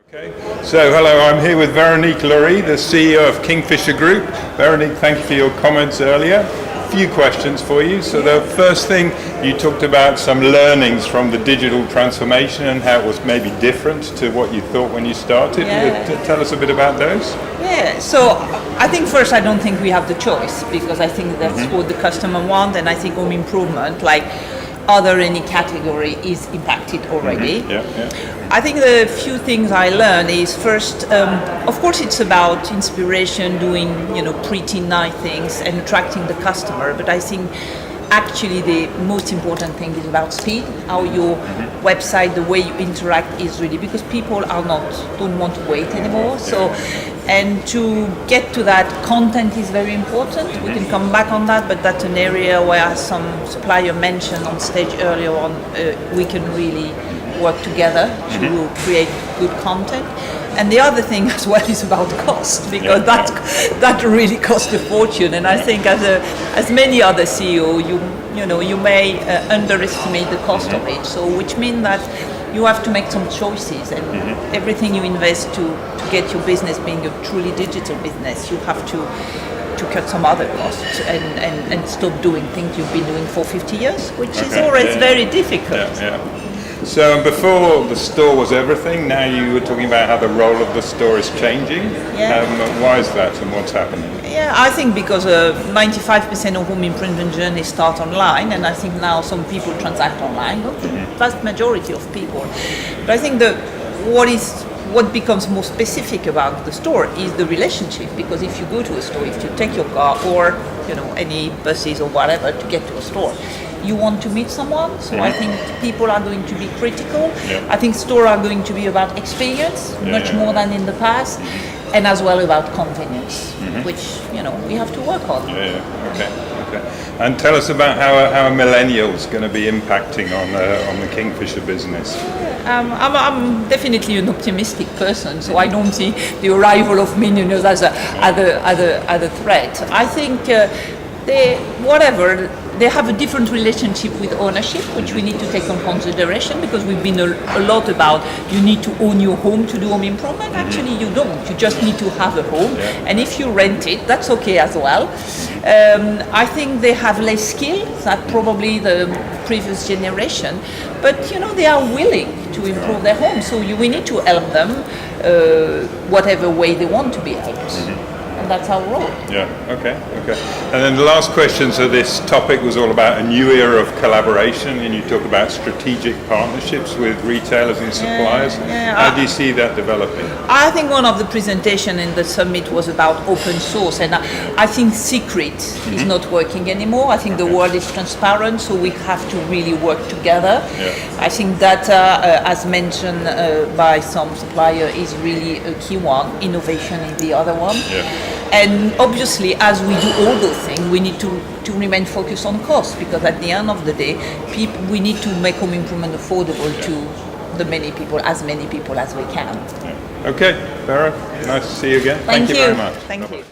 Okay, so hello, I'm here with Véronique Laury, the CEO of Kingfisher Group. Véronique, thank you for your comments earlier. A few questions for you. So the first thing, you talked about some learnings from the digital transformation and how it was maybe different to what you thought when you started. Tell us a bit about those. Yeah, so I think first I don't think we have the choice, because I think that's what the customer wants, and I think home improvement, like other any category, is impacted already. I think the few things I learned is first, of course it's about inspiration, doing pretty nice things and attracting the customer, but I think actually the most important thing is about speed, how your website, the way you interact is really, because people don't want to wait anymore. So, and to get to that, content is very important. We can come back on that, but that's an area where some supplier mentioned on stage earlier on, we can really work together to create good content. And the other thing as well is about cost, because that really costs a fortune. And I think as many other CEO, you may underestimate the cost of it. So which means that you have to make some choices, and everything you invest to get your business being a truly digital business, you have to cut some other costs and stop doing things you've been doing for 50 years, which is always very difficult. So before the store was everything, now you were talking about how the role of the store is changing. Why is that, and what's happening? I think because 95% of home improvement journeys start online, and I think now some people transact online, not the vast majority of people. But I think what becomes more specific about the store is the relationship, because if you go to a store, if you take your car or any buses or whatever to get to a store, you want to meet someone. So I think people are going to be critical. I think stores are going to be about experience much more than in the past, and as well about convenience, which we have to work on. Okay. And tell us about how a millennial is going to be impacting on the Kingfisher business. I'm definitely an optimistic person, so I don't see the arrival of millennials as a threat. I think they have a different relationship with ownership, which we need to take in consideration, because we've been a lot about you need to own your home to do home improvement. Actually, you don't. You just need to have a home, and if you rent it, that's okay as well. I think they have less skills than probably the previous generation, but they are willing to improve their home. So we need to help them whatever way they want to be helped. And that's our role. Okay. And then the last question, so this topic was all about a new era of collaboration, and you talk about strategic partnerships with retailers and suppliers. How do you see that developing? I think one of the presentations in the summit was about open source, and I think secret is not working anymore. I think the world is transparent, so we have to really work together. I think data, as mentioned by some supplier, is really a key one. Innovation is the other one. And obviously, as we do all those things, we need to remain focused on cost, because at the end of the day, we need to make home improvement affordable to as many people as we can. Okay, Vera, nice to see you again. Thank you very much. Thank you.